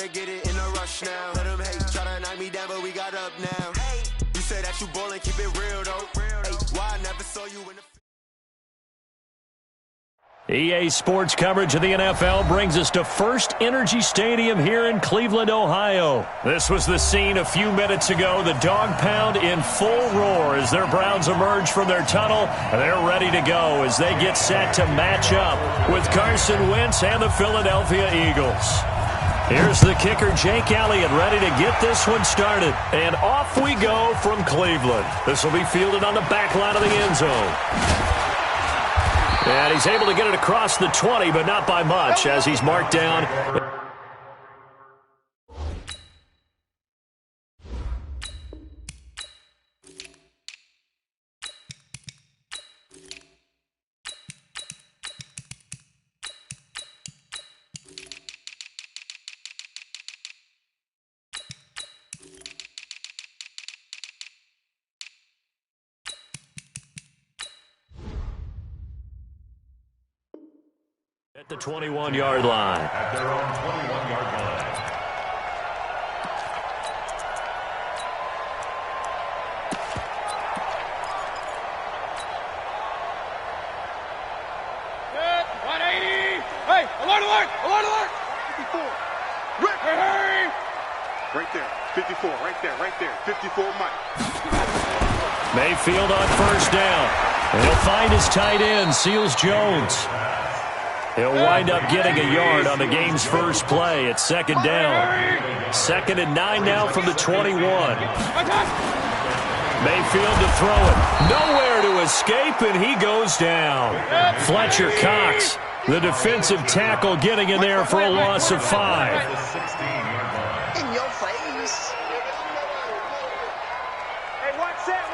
gotta get it in a rush now. Let them hate, try to knock me down, but we got up now. You say that you ballin', keep it real though. Hey, why I never saw you in the... EA Sports coverage of the NFL brings us to First Energy Stadium here in Cleveland, Ohio. This was the scene a few minutes ago. The dog pound in full roar as their Browns emerge from their tunnel. They're ready to go as they get set to match up with Carson Wentz and the Philadelphia Eagles. Here's the kicker, Jake Elliott, ready to get this one started. And off we go from Cleveland. This will be fielded on the back line of the end zone. And he's able to get it across the 20, but not by much as he's marked down. At the 21-yard line. At their own 21-yard line. Good. 180. Hey, alert, alert, alert, alert. 54. Rick, hey. Right there. 54, right there. 54, Mike. Mayfield on first down. And he'll find his tight end, Seals Jones. He'll wind up getting a yard on the game's first play. It's second down. 2nd and 9 now from the 21. Mayfield to throw it. Nowhere to escape, and he goes down. Fletcher Cox, the defensive tackle, getting in there for a loss of 5. In your face. Hey, watch that.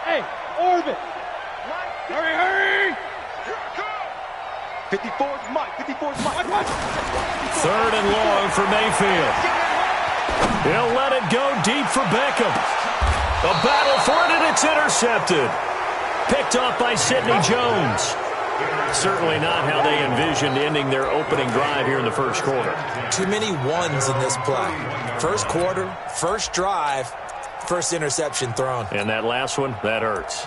Hey, orbit. Hurry, hurry. 54's Mike. 3rd and long for Mayfield. He'll let it go deep for Beckham. A battle for it, and it's intercepted. Picked off by Sidney Jones. Certainly not how they envisioned ending their opening drive here in the first quarter. Too many ones in this play. First quarter, first drive, first interception thrown. And that last one, that hurts.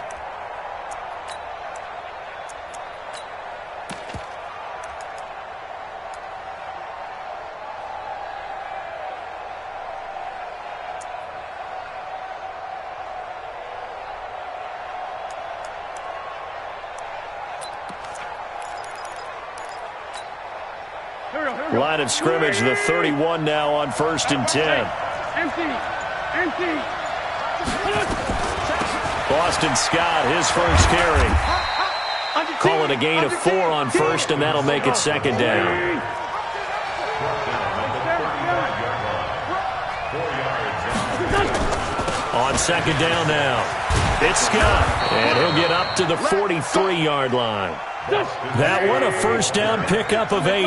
Line of scrimmage, the 31 now on 1st and 10. Empty. Boston Scott, his first carry. Call it a gain of 4 on 1st, and that'll make it 2nd down. On 2nd down now, it's Scott, and he'll get up to the 43-yard line. That one, a first down pickup of 8.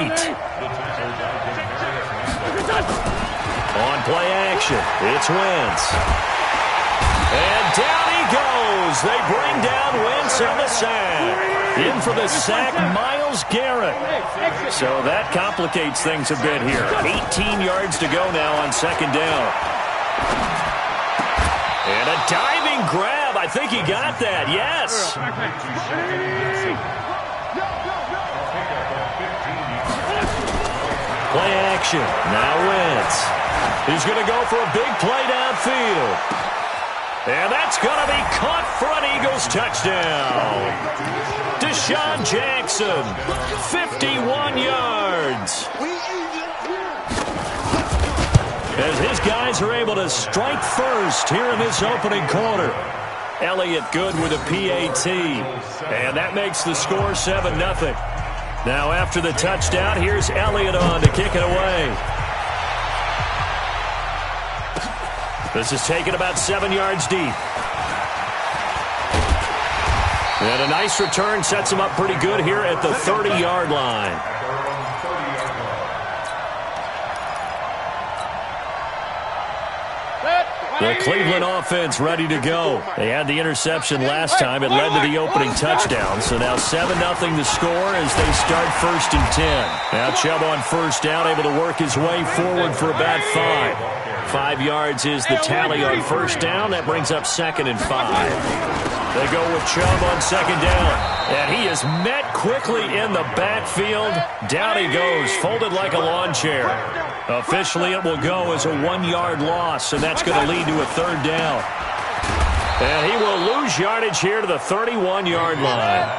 On play action, it's Wentz. And down he goes. They bring down Wentz on the sack. In for the sack, Myles Garrett. So that complicates things a bit here. 18 yards to go now on 2nd down. And a diving grab. I think he got that. Yes. Play action. Now Wentz. He's going to go for a big play downfield. And that's going to be caught for an Eagles touchdown. Deshaun Jackson, 51 yards. As his guys are able to strike first here in this opening quarter. Elliott good with a PAT. And that makes the score 7-0. Now after the touchdown, here's Elliott on to kick it away. This is taken about 7 yards deep. And a nice return sets him up pretty good here at the 30-yard line. Set. The Cleveland offense ready to go. They had the interception last time. It led to the opening touchdown. So now 7-0 the score as they start 1st and 10. Now Chubb on first down, able to work his way forward for about 5. 5 yards is the tally on first down. That brings up 2nd and 5. They go with Chubb on 2nd down. And he is met quickly in the backfield. Down he goes, folded like a lawn chair. Officially, it will go as a 1-yard loss, and that's going to lead to a 3rd down. And he will lose yardage here to the 31-yard line.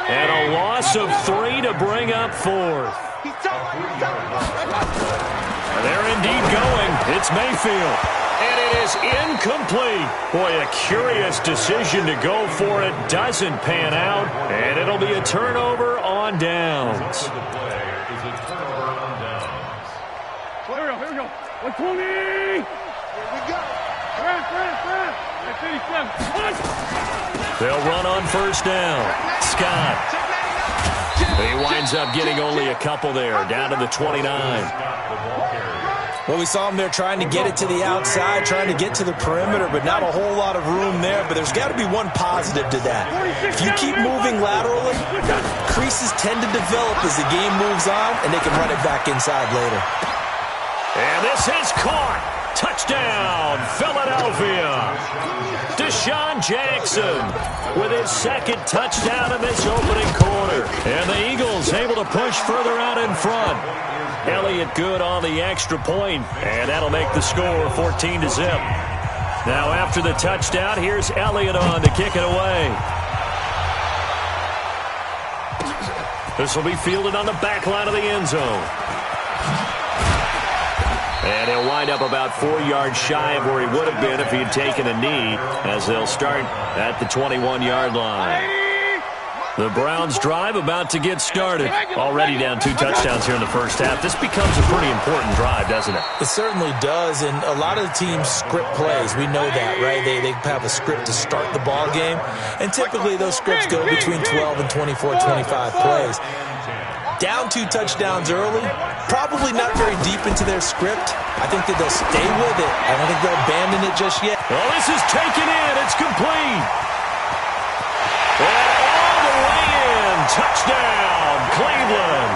And a loss of 3 to bring up 4th. They're indeed going. It's Mayfield. And it is incomplete. Boy, a curious decision to go for it. Doesn't pan out. And it'll be a turnover on downs. Here we go. 120. Here we go. They'll run on first down. Scott. He winds up getting only a couple there, down to the 29. Well, we saw him there trying to get it to the outside, trying to get to the perimeter, but not a whole lot of room there. But there's got to be one positive to that. If you keep moving laterally, creases tend to develop as the game moves on, and they can run it back inside later. And this is caught. Touchdown, Philadelphia. Deshaun Jackson with his 2nd touchdown in this opening quarter. And the Eagles able to push further out in front. Elliott good on the extra point, and that'll make the score 14-0. Now after the touchdown, here's Elliott on to kick it away. This will be fielded on the back line of the end zone. And he'll wind up about 4 yards shy of where he would have been if he had taken a knee, as they'll start at the 21-yard line. The Browns drive about to get started. Already down 2 touchdowns here in the first half. This becomes a pretty important drive, doesn't it? It certainly does, and a lot of the teams script plays. We know that, right? They have a script to start the ball game, and typically those scripts go between 12 and 24, 25 plays. Down 2 touchdowns early, probably not very deep into their script. I think that they'll stay with it. I don't think they'll abandon it just yet. Well, this is taken in. It's complete. And all the way in. Touchdown, Cleveland.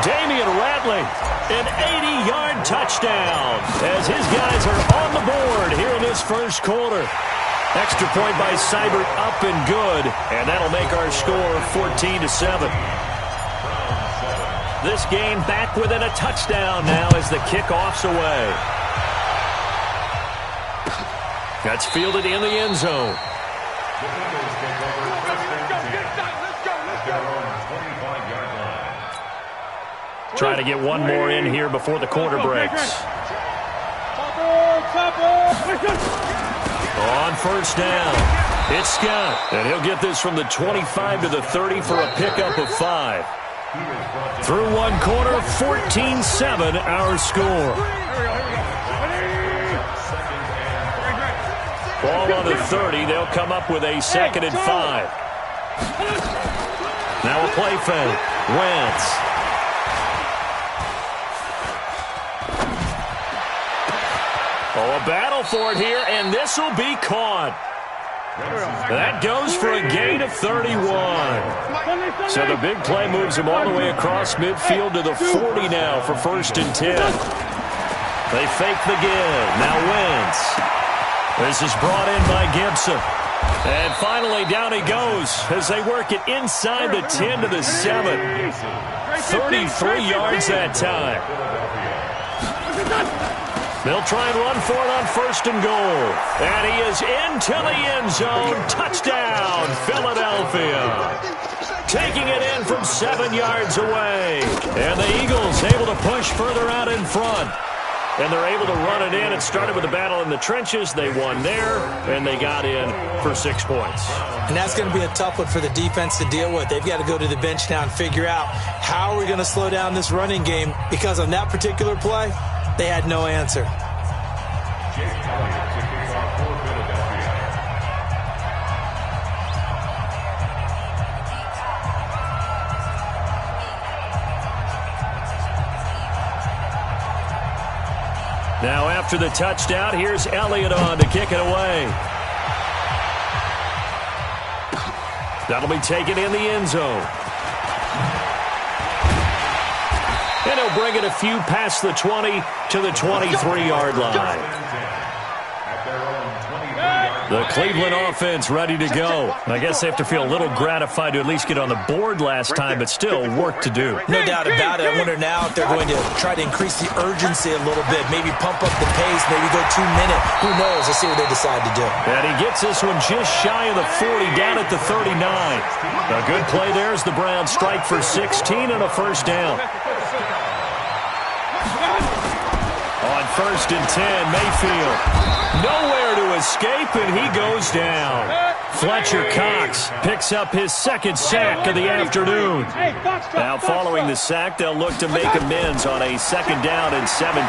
Damian Ratley, an 80-yard touchdown as his guys are on the board here in this first quarter. Extra point by Seibert up and good, and that'll make our score 14-7. This game back within a touchdown now as the kickoff's away. That's fielded in the end zone. Trying to get one more in here before the quarter breaks. On first down, it's Scott, and he'll get this from the 25 to the 30 for a pickup of 5. Through one quarter, 14-7 our score. Ball on the 30. They'll come up with a 2nd and 5. Now a play fake. Wentz. Oh, a battle for it here, and this will be caught. That goes for a gain of 31. So the big play moves him all the way across midfield to the 40 now for 1st and 10. They fake the give. Now Wentz. This is brought in by Gibson. And finally down he goes as they work it inside the 10 to the 7. 33 yards that time. They'll try and run for it on 1st and goal. And he is into the end zone. Touchdown, Philadelphia. Taking it in from 7 yards away. And the Eagles able to push further out in front. And they're able to run it in. It started with a battle in the trenches. They won there, and they got in for 6 points. And that's going to be a tough one for the defense to deal with. They've got to go to the bench now and figure out how are we going to slow down this running game, because on that particular play, they had no answer. Now after the touchdown, here's Elliott on to kick it away. That'll be taken in the end zone. And he'll bring it a few past the 20 to the 23-yard line. The Cleveland offense ready to go. I guess they have to feel a little gratified to at least get on the board last time, but still work to do. No doubt about it. I wonder now if they're going to try to increase the urgency a little bit, maybe pump up the pace, maybe go 2 minutes. Who knows? Let's see what they decide to do. And he gets this one just shy of the 40, down at the 39. A good play there as the Browns strike for 16 and a first down. On 1st and 10, Mayfield. Nowhere to escape, and he goes down. Fletcher Cox picks up his second sack of the afternoon. Now following the sack, they'll look to make amends on a 2nd down and 17.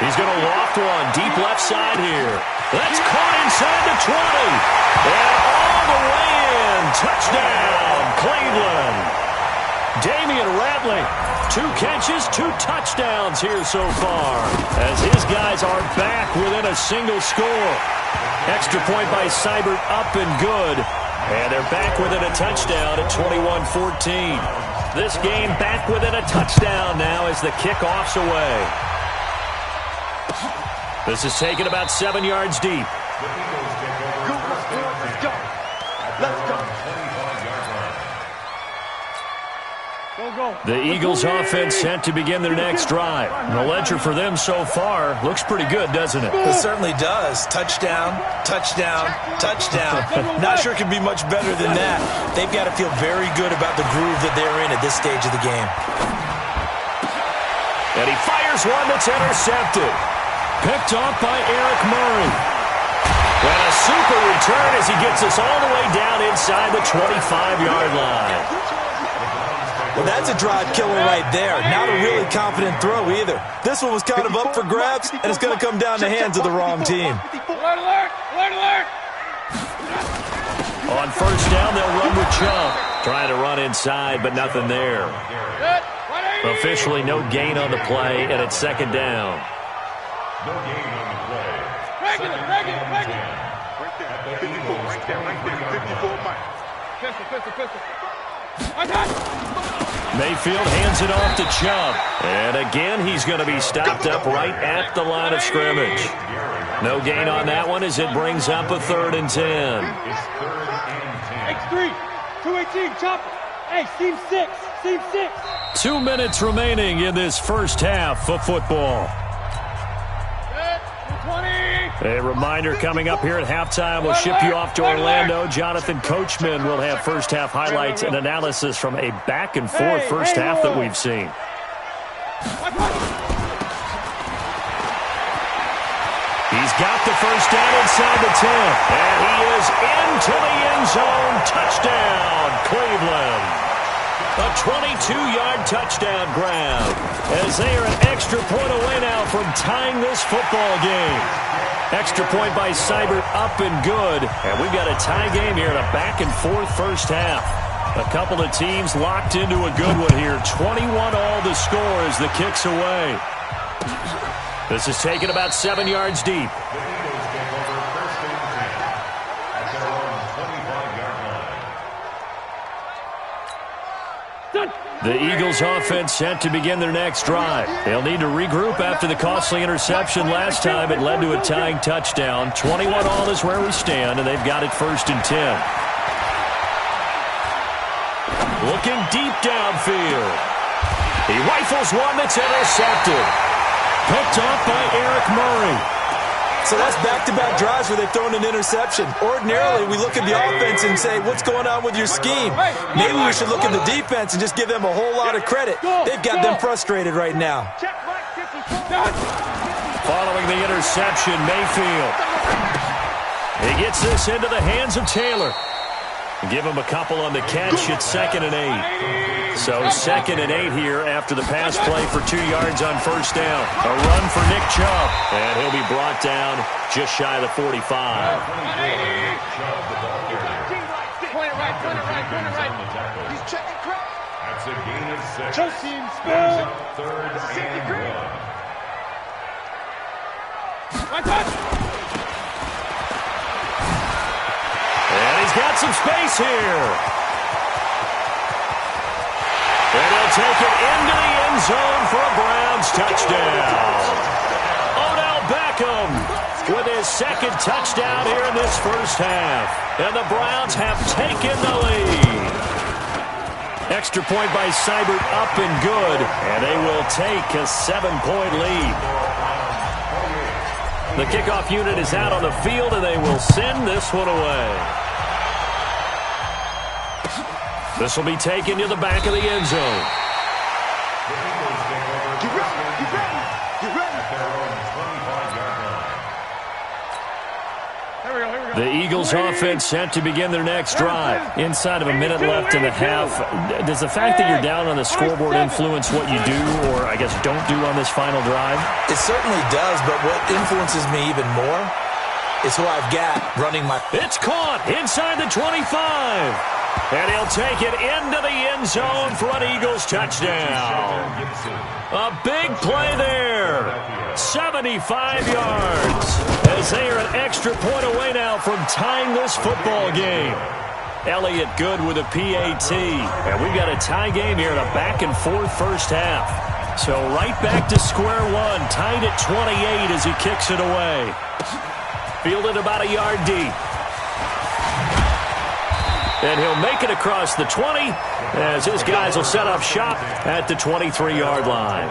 He's going to loft one deep left side here. That's caught inside the 20. And all the way in. Touchdown, Cleveland. Damian Ratley. 2 catches, 2 touchdowns here so far, as his guys are back within a single score. Extra point by Seibert up and good, and they're back within a touchdown at 21-14. This game back within a touchdown now as the kickoff's away. This is taken about 7 yards deep. Let's go. The Eagles offense set to begin their next drive. The ledger for them so far looks pretty good, doesn't it? It certainly does. Touchdown, touchdown, touchdown. Not sure it can be much better than that. They've got to feel very good about the groove that they're in at this stage of the game. And he fires one that's intercepted. Picked off by Eric Murray. And a super return as he gets us all the way down inside the 25-yard line. Well, that's a drive killer right there. Not a really confident throw either. This one was kind of up for grabs, and it's going to come down the hands of the wrong team. Alert, alert, alert, alert. On 1st down, they'll run with Chubb. Trying to run inside, but nothing there. Officially no gain on the play, and it's 2nd down. No gain on the play. Regular. Right there, 54, right there, 54, Mike. Pistol. Mayfield hands it off to Chubb. And again, he's going to be stopped up right at the line of scrimmage. No gain on that one as it brings up a 3rd and 10. It's 3rd and 10. X3, 218, chopper. Hey, seam 6. 2 minutes remaining in this first half of football. A reminder coming up here at halftime. We'll ship you off to Orlando. Jonathan Coachman will have first half highlights and analysis from a back and forth first half that we've seen. He's got the first down inside the 10. And he is into the end zone. Touchdown, Cleveland. A 22-yard touchdown grab as they are an extra point away now from tying this football game. Extra point by Seibert up and good. And we've got a tie game here in a back-and-forth first half. A couple of teams locked into a good one here. 21 all the score as the kick's away. This is taken about 7 yards deep. The Eagles take over 1st and 10 at their own 25-yard line. The Eagles offense set to begin their next drive. They'll need to regroup after the costly interception last time. It led to a tying touchdown. 21 all is where we stand, and they've got it 1st and 10. Looking deep downfield. He rifles one that's intercepted. Picked off by Eric Murray. So that's back-to-back drives where they've thrown an interception. Ordinarily, we look at the offense and say, what's going on with your scheme? Maybe we should look at the defense and just give them a whole lot of credit. They've got them frustrated right now. Following the interception, Mayfield. He gets this into the hands of Taylor. Give him a couple on the catch. It's 2nd and 8. So 2nd and 8 here after the pass play for 2 yards on 1st down. A run for Nick Chubb. And he'll be brought down just shy of the 45. Point it right. He's checking crack. That's a gain of 6. Choke team, spill. 3rd and 1. And he's got some space here. And he'll take it into the end zone for a Browns touchdown. Odell Beckham with his second touchdown here in this first half. And the Browns have taken the lead. Extra point by Seibert up and good. And they will take a 7-point lead. The kickoff unit is out on the field, and they will send this one away. This will be taken to the back of the end zone. Get ready, get ready, get ready. The Eagles offense set to begin their next drive. Inside of a minute left in the half. Does the fact that you're down on the scoreboard influence what you do, or I guess don't do on this final drive? It certainly does, but what influences me even more is who I've got running my... It's caught inside the 25. And he'll take it into the end zone for an Eagles touchdown. A big play there. 75 yards. As they are an extra point away now from tying this football game. Elliott good with a PAT. And we've got a tie game here in a back-and-forth first half. So right back to square one. Tied at 28 as he kicks it away. Fielded about a yard deep. And he'll make it across the 20 as his guys will set up shop at the 23-yard line.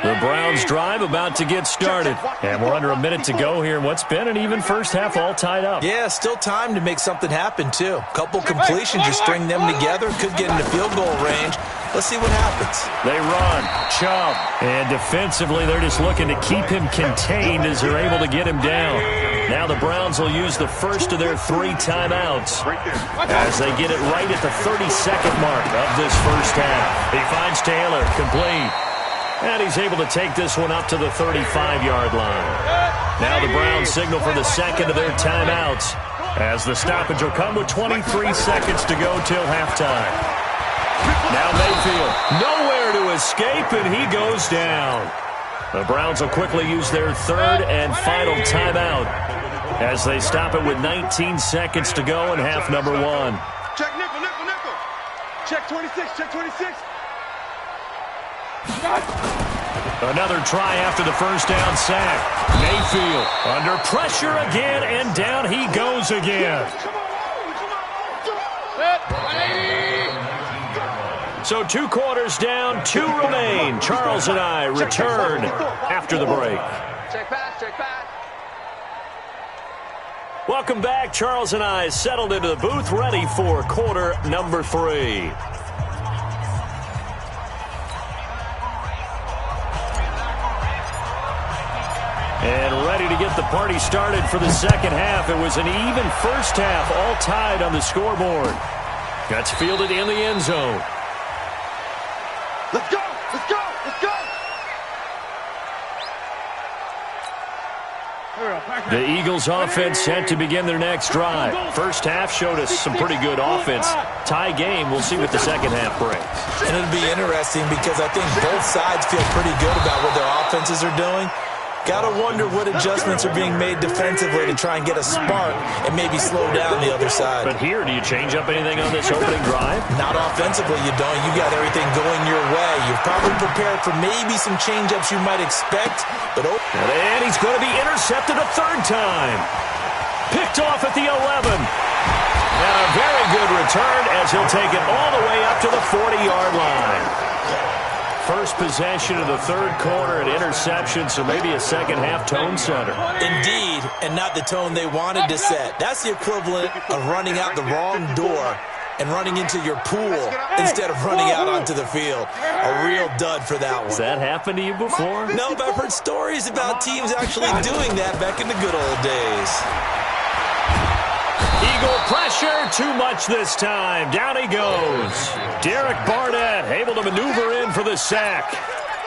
The Browns drive about to get started. And we're under a minute to go here in what's been an even first half all tied up. Yeah, still time to make something happen, too. Couple completions, you string them together, could get into field goal range. Let's see what happens. They run, Chubb, and defensively they're just looking to keep him contained as they're able to get him down. Now the Browns will use the first of their 3 timeouts as they get it right at the 32nd mark of this first half. He finds Taylor, complete. And he's able to take this one up to the 35-yard line. Now the Browns signal for the second of their timeouts as the stoppage will come with 23 seconds to go till halftime. Now Mayfield, nowhere to escape, and he goes down. The Browns will quickly use their third and final timeout as they stop it with 19 seconds to go in half number 1. Check nickel, nickel, nickel. Check 26, check 26. Another try after the first down sack. Mayfield under pressure again, and down he goes again. So 2 quarters down, 2 remain. Charles and I return after the break. Check pass, check pass. Welcome back. Charles and I settled into the booth, ready for quarter number 3. And ready to get the party started for the second half. It was an even first half, all tied on the scoreboard. That's fielded in the end zone. Let's go, let's go, let's go. The Eagles offense set to begin their next drive. First half showed us some pretty good offense. Tie game, we'll see what the second half brings. And it'll be interesting because I think both sides feel pretty good about what their offenses are doing. Got to wonder what adjustments are being made defensively to try and get a spark and maybe slow down the other side. But here, do you change up anything on this opening drive? Not offensively, you don't. You got everything going your way. You've probably prepared for maybe some change-ups you might expect. But and he's going to be intercepted a third time. Picked off at the 11. And a very good return as he'll take it all the way up to the 40-yard line. First possession of the third quarter, an interception, so maybe a second-half tone setter. Indeed, and not the tone they wanted to set. That's the equivalent of running out the wrong door and running into your pool instead of running out onto the field. A real dud for that one. Has that happened to you before? No, but I've heard stories about teams actually doing that back in the good old days. Eagle pressure, too much this time. Down he goes. Derek Barnett able to maneuver in for the sack.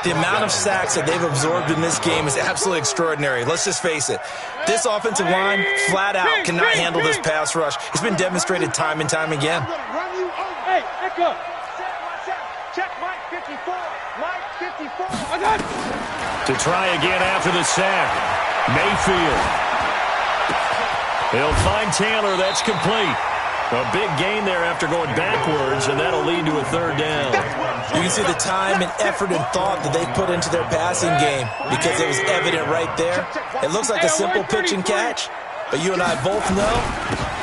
The amount of sacks that they've absorbed in this game is absolutely extraordinary. Let's just face it. This offensive line, flat out, cannot handle this pass rush. It's been demonstrated time and time again. Hey, Echo. Check Mike 54. Mike 54. To try again after the sack. Mayfield. He'll find Taylor. That's complete. A big gain there after going backwards, and that'll lead to a third down. You can see the time and effort and thought that they put into their passing game because it was evident right there. It looks like a simple pitch and catch, but you and I both know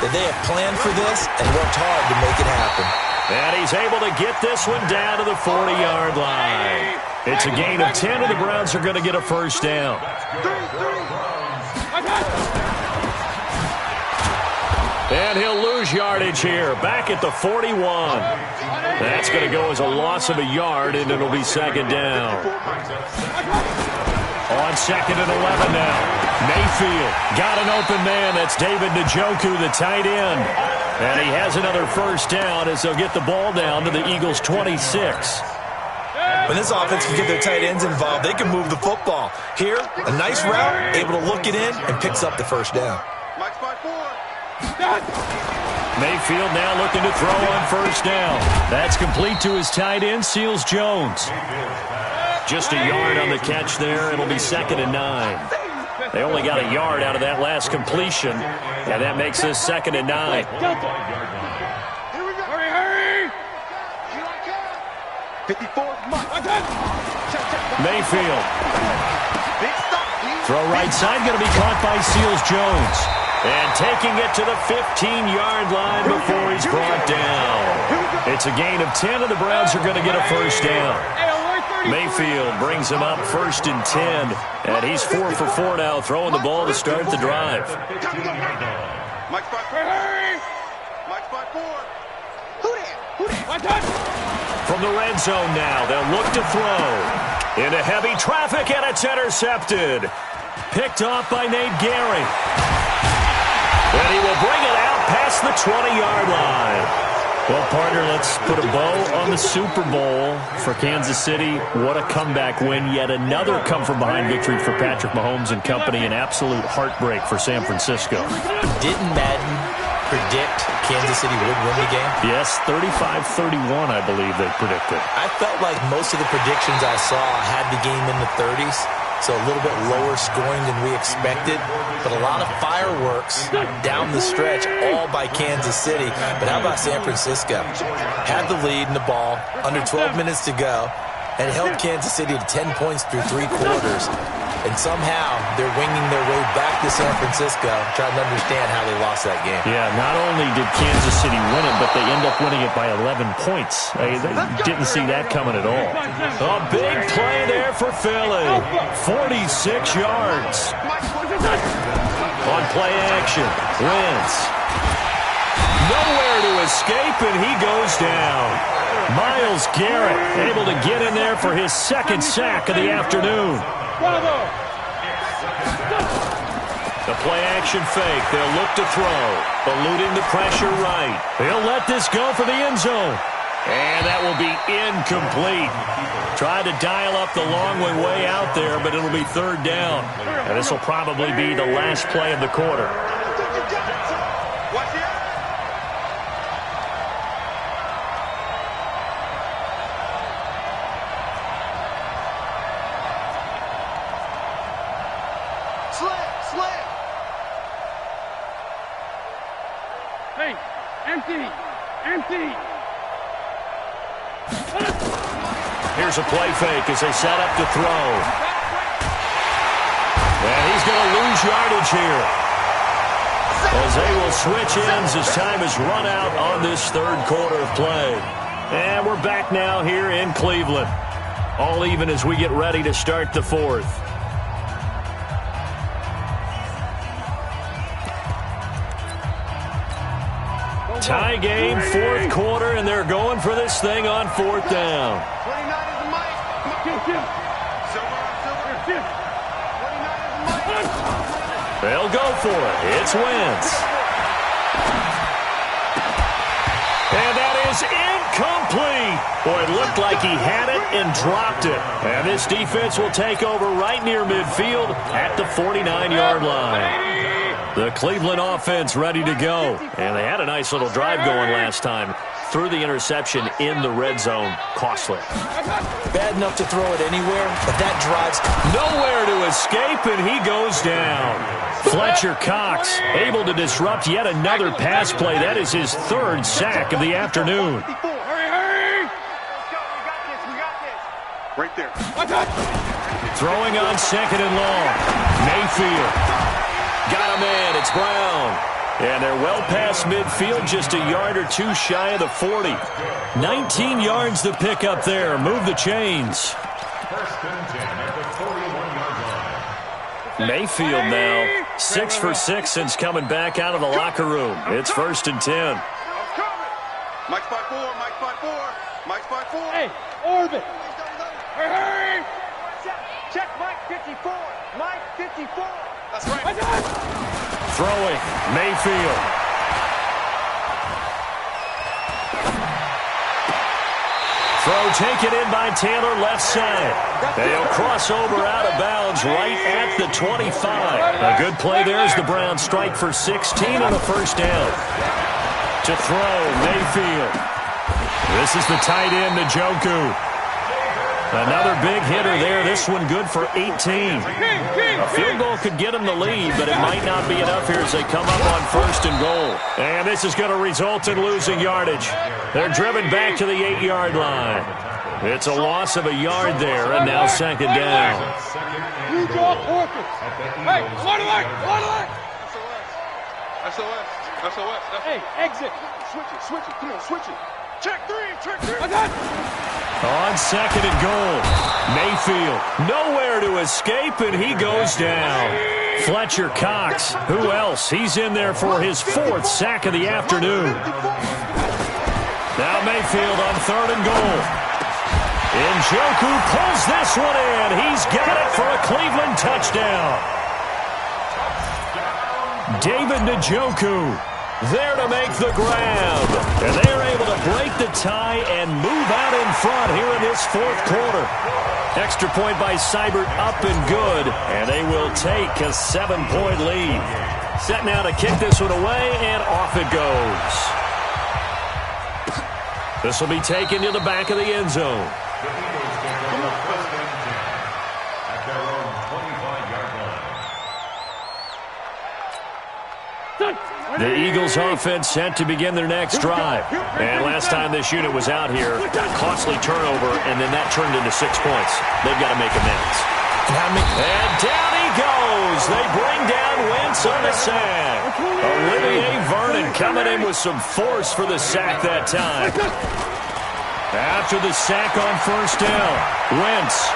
that they have planned for this and worked hard to make it happen. And he's able to get this one down to the 40-yard line. It's a gain of 10, and the Browns are going to get a first down. And he'll lose yardage here, back at the 41. That's going to go as a loss of a yard, and it'll be second down. On second and 11 now. Mayfield got an open man. That's David Njoku, the tight end. And he has another first down as they'll get the ball down to the Eagles' 26. When this offense can get their tight ends involved, they can move the football. Here, a nice route, able to look it in, and picks up the first down. Mayfield now looking to throw on first down. That's complete to his tight end, Seals Jones. Just a yard on the catch there. It'll be second and 9. They only got a yard out of that last completion, and that makes this second and 9. Hurry! 54. Mayfield. Throw right side, going to be caught by Seals Jones. And taking it to the 15-yard line before he's brought down. It's a gain of 10, and the Browns are going to get a first down. Mayfield brings him up first and 10, and he's 4 for 4 now, throwing the ball to start the drive. From the red zone now, they'll look to throw. Into heavy traffic, and it's intercepted. Picked off by Nate Gehring. And he will bring it out past the 20-yard line. Well, partner, let's put a bow on the Super Bowl for Kansas City. What a comeback win. Yet another come-from-behind victory for Patrick Mahomes and company. An absolute heartbreak for San Francisco. Didn't Madden predict Kansas City would win the game? Yes, 35-31, I believe they predicted. I felt like most of the predictions I saw had the game in the 30s. So a little bit lower scoring than we expected, but a lot of fireworks down the stretch, all by Kansas City. But how about San Francisco? Had the lead in the ball, under 12 minutes to go, and held Kansas City to 10 points through 3 quarters. And somehow they're winging their way back to San Francisco, trying to understand how they lost that game. Yeah, not only did Kansas City win it, but they end up winning it by 11 points. They didn't see that coming at all. A big play there for Philly. 46 yards. On play action, Wentz. Nowhere to escape, and he goes down. Myles Garrett able to get in there for his second sack of the afternoon. The play-action fake. They'll look to throw. Eluding the pressure right. He'll let this go for the end zone. And that will be incomplete. Tried to dial up the long way out there, but it'll be third down. And this will probably be the last play of the quarter. Empty. Here's a play fake as they set up to throw. And he's going to lose yardage here, as they will switch ends as time has run out on this third quarter of play. And we're back now here in Cleveland. All even as we get ready to start the fourth. Tie game, fourth quarter, and they're going for this thing on fourth down. 29 is the mic. They'll go for it. It's Wentz. And that is incomplete. Boy, it looked like he had it and dropped it. And this defense will take over right near midfield at the 49-yard line. The Cleveland offense ready to go. And they had a nice little drive going last time. threw the interception in the red zone. Costly. Bad enough to throw it anywhere, but that drives nowhere to escape, and he goes down. Fletcher Cox able to disrupt yet another pass play. That is his third sack of the afternoon. Hurry! Let's go. We got this. Right there. Throwing on second and long. Mayfield. Got a man. It's Brown. And they're well past midfield, just a yard or two shy of the 40. 19 yards to pick up there. Move the chains. First and 10 at the 41-yard line. Mayfield now 6 for 6 since coming back out of the locker room. It's first and 10. Mike's 5-4. Mike's 5-4. Mike's 5-4. Hey, orbit. Hurry! Check Mike 54. Mike 54. That's right. Throwing, Mayfield. Throw taken in by Taylor, left side. They'll cross over out of bounds right at the 25. A good play there as the Browns strike for 16 on a first down. To throw, Mayfield. This is the tight end, Njoku. Another big hitter there. This one good for 18. A field goal could get them the lead, but it might not be enough here as they come up on first and goal. And this is going to result in losing yardage. They're driven back to the 8-yard line. It's a loss of a yard there, and now second down. You draw portraits. Hey, alert, alert! SOS. Hey, exit. Switch it. Come on, switch it. Check three. On second and goal, Mayfield nowhere to escape, and he goes down. Fletcher Cox, who else? He's in there for his fourth sack of the afternoon. Now Mayfield on third and goal. Njoku pulls this one in. He's got it for a Cleveland touchdown. David Njoku there to make the grab. And they're able to break the tie and move out in front here in this fourth quarter. Extra point by Seibert up and good. And they will take a 7-point lead. Set now to kick this one away, and off it goes. This will be taken to the back of the end zone. The Eagles take over first and 10 at their own 25-yard line. The Eagles offense set to begin their next drive. And last time this unit was out here, costly turnover, and then that turned into 6 points. They've got to make amends. And down he goes. They bring down Wentz on the sack. Olivier Vernon coming in with some force for the sack that time. After the sack on first down, Wentz.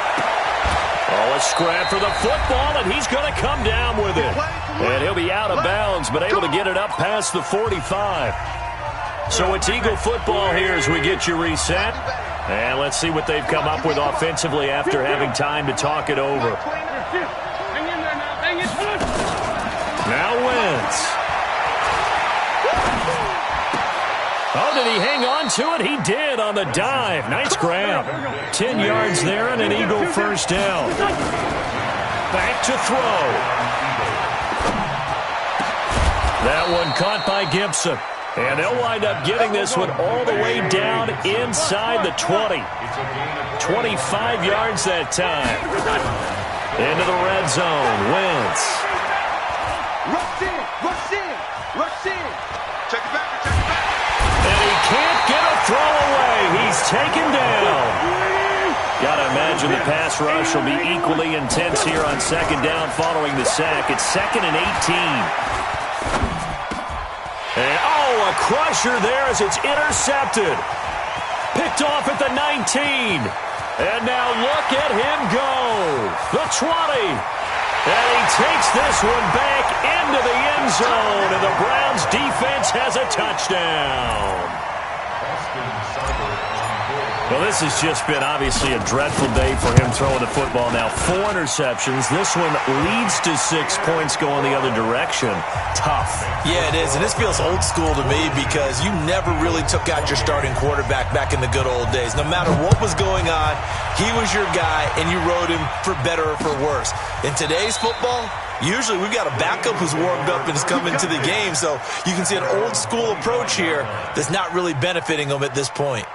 Oh, a scrap for the football, and he's going to come down with it. And he'll be out of bounds, but able to get it up past the 45. So it's Eagle football here as we get you reset. And let's see what they've come up with offensively after having time to talk it over. Now Wentz. Oh, did he hang on to it? He did on the dive. Nice grab. 10 yards there and an Eagle first down. Back to throw. That one caught by Gibson. And they'll wind up getting this one all the way down inside the 20. 25 yards that time. Into the red zone. Wentz. Rush in. Check it back. And he can't get a throw away. He's taken down. Gotta imagine the pass rush will be equally intense here on second down following the sack. It's 2nd and 18. And, a crusher there as it's intercepted. Picked off at the 19. And now look at him go. The 20. And he takes this one back into the end zone. And the Browns defense has a touchdown. Austin Seibert on board. Well, this has just been obviously a dreadful day for him throwing the football. Now 4 interceptions. This one leads to 6 points going the other direction. Tough. Yeah, it is, and this feels old school to me because you never really took out your starting quarterback back in the good old days. No matter what was going on, he was your guy, and you rode him for better or for worse. In today's football, usually we've got a backup who's warmed up and has come into the game, so you can see an old school approach here that's not really benefiting them at this point.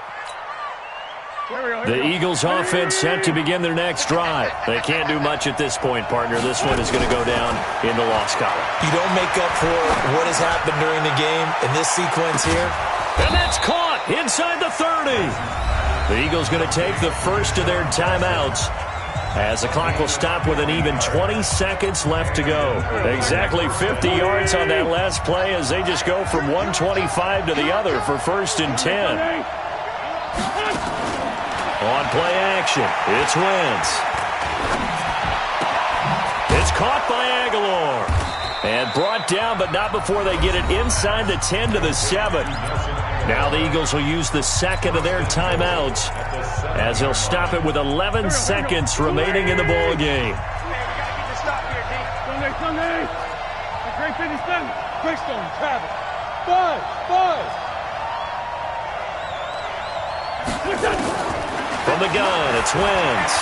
The Eagles offense set to begin their next drive. They can't do much at this point, partner. This one is going to go down in the loss column. You don't make up for what has happened during the game in this sequence here. And that's caught inside the 30. The Eagles going to take the first of their timeouts as the clock will stop with an even 20 seconds left to go. Exactly 50 yards on that last play as they just go from 125 to the other for 1st and 10. On play action, it's Wentz. It's caught by Aguilar. And brought down, but not before they get it inside the 10 to the 7. Now the Eagles will use the second of their timeouts as they'll stop it with 11 seconds remaining in the ball game. From the gun, it's Wentz.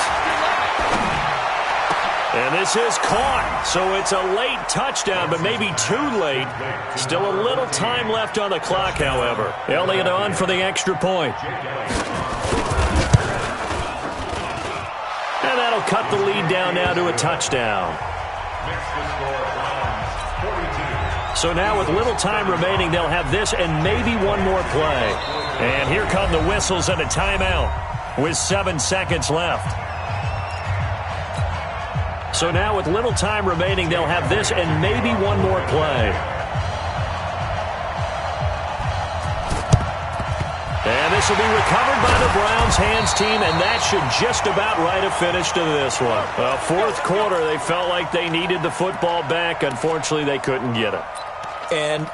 And this is caught, so it's a late touchdown, but maybe too late. Still a little time left on the clock, however. Elliott on for the extra point. And that'll cut the lead down now to a touchdown. So now with little time remaining, they'll have this and maybe one more play. And here come the whistles and a timeout with 7 seconds left. So now with little time remaining, they'll have this and maybe one more play. And this will be recovered by the Browns hands team, and that should just about write a finish to this one. Fourth quarter, they felt like they needed the football back. Unfortunately, they couldn't get it. And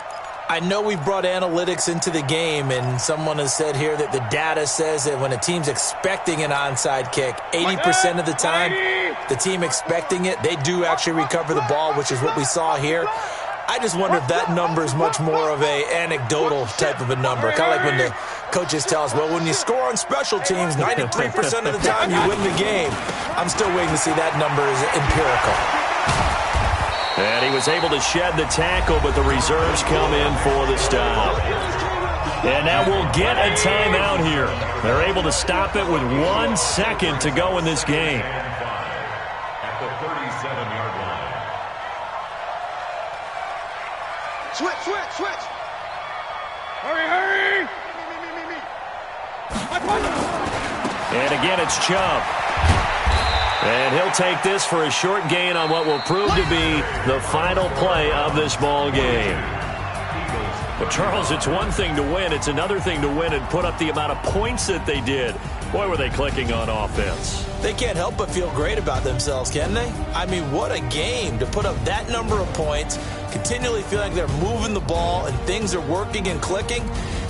I know we brought analytics into the game, and someone has said here that the data says that when a team's expecting an onside kick, 80% of the time, the team expecting it, they do actually recover the ball, which is what we saw here. I just wonder if that number is much more of a anecdotal type of a number. Kind of like when the coaches tell us, well, when you score on special teams, 93% of the time you win the game. I'm still waiting to see that number is empirical. And he was able to shed the tackle, but the reserves come in for the stop. And now we'll get a timeout here. They're able to stop it with 1 second to go in this game. At the 37-yard line. Switch. Hurry. And again, it's Chubb. And he'll take this for a short gain on what will prove to be the final play of this ball game. But, Charles, it's one thing to win. It's another thing to win and put up the amount of points that they did. Boy, were they clicking on offense. They can't help but feel great about themselves, can they? I mean, what a game to put up that number of points, continually feeling like they're moving the ball and things are working and clicking.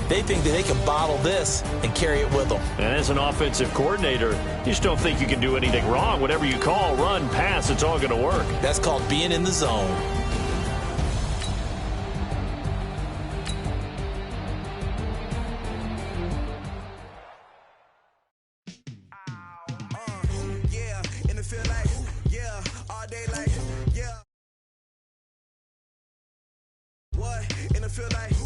They think that they can bottle this and carry it with them. And as an offensive coordinator, you just don't think you can do anything wrong. Whatever you call, run, pass, it's all going to work. That's called being in the zone. Feel like